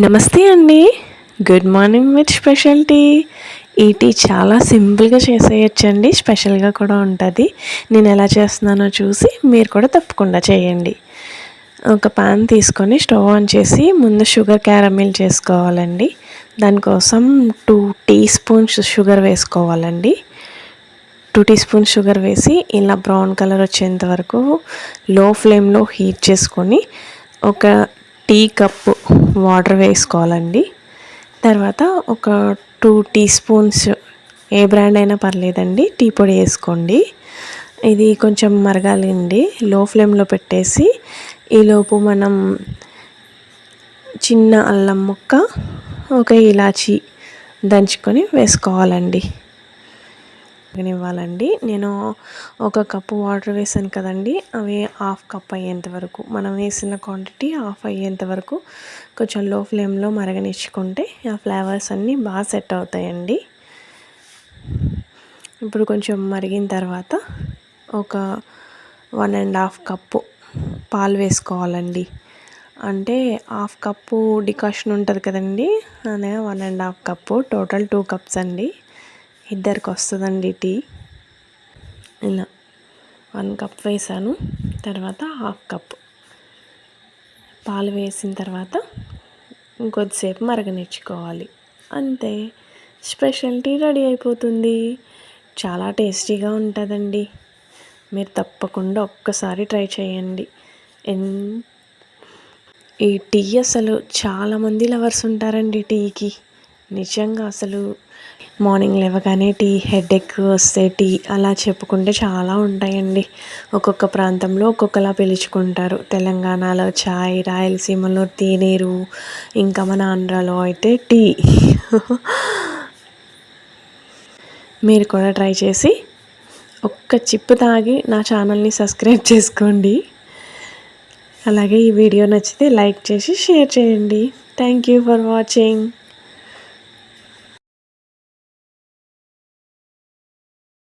నమస్తే అండి. Good morning with special tea. ఈ టీ చాలా సింపుల్గా చేసేయచ్చండి, స్పెషల్గా కూడా ఉంటుంది. నేను ఎలా చేస్తున్నానో చూసి మీరు కూడా తప్పకుండా చేయండి. ఒక పాన్ తీసుకొని స్టవ్ ఆన్ చేసి ముందు షుగర్ క్యారమిల్ చేసుకోవాలండి. దానికోసం 2 టీ స్పూన్స్ షుగర్ వేసుకోవాలండి. 2 టీ స్పూన్స్ షుగర్ వేసి ఇలా బ్రౌన్ కలర్ వచ్చేంత వరకు లో ఫ్లేమ్లో హీట్ చేసుకొని ఒక టీ కప్పు వాటర్ వేసుకోవాలండి. తర్వాత ఒక 2 టీ స్పూన్స్ ఏ బ్రాండ్ అయినా పర్లేదండి, టీ పొడి వేసుకోండి. ఇది కొంచెం మరగాలండి, లో ఫ్లేమ్లో పెట్టేసి. ఈలోపు మనం చిన్న అల్లం ముక్క, ఒక ఇలాచి దంచుకొని వేసుకోవాలండి. ఇవ్వాలండి. నేను ఒక కప్పు వాటర్ వేసాను కదండి, అవి హాఫ్ కప్ అయ్యేంత వరకు, మనం వేసిన క్వాంటిటీ హాఫ్ అయ్యేంత వరకు కొంచెం లో ఫ్లేమ్లో మరగనిచ్చుకుంటే ఆ ఫ్లేవర్స్ అన్నీ బాగా సెట్ అవుతాయండి. ఇప్పుడు కొంచెం మరిగిన తర్వాత ఒక 1.5 కప్పు పాలు వేసుకోవాలండి. అంటే హాఫ్ కప్పు డికాషన్ ఉంటుంది కదండి, అదే 1.5 కప్పు, టోటల్ 2 కప్స్ అండి. ఇద్దరికి వస్తుందండి టీ. ఇలా 1 కప్ వేసాను. తర్వాత హాఫ్ కప్ పాలు వేసిన తర్వాత ఇంకొద్దిసేపు మరగనిచ్చుకోవాలి. అంతే, స్పెషల్ టీ రెడీ అయిపోతుంది. చాలా టేస్టీగా ఉంటుందండి. మీరు తప్పకుండా ఒక్కసారి ట్రై చేయండి. ఈ టీ అసలు చాలామంది లవర్స్ ఉంటారండి టీకి. నిజంగా అసలు మార్నింగ్ లేవగానే టీ, హెడేక్ వస్తే టీ, అలా చెప్పుకుంటే చాలా ఉంటాయండి. ఒక్కొక్క ప్రాంతంలో ఒక్కొక్కలా పిలుచుకుంటారు. తెలంగాణలో చాయ్, రాయలసీమలో తేనీరు, ఇంకా మన ఆంధ్రాలో అయితే టీ. మీరు కూడా ట్రై చేసి ఒక్క చిప్పు తాగి నా ఛానల్ని సబ్స్క్రైబ్ చేసుకోండి. అలాగే ఈ వీడియో నచ్చితే లైక్ చేసి షేర్ చేయండి. Thank you for watching.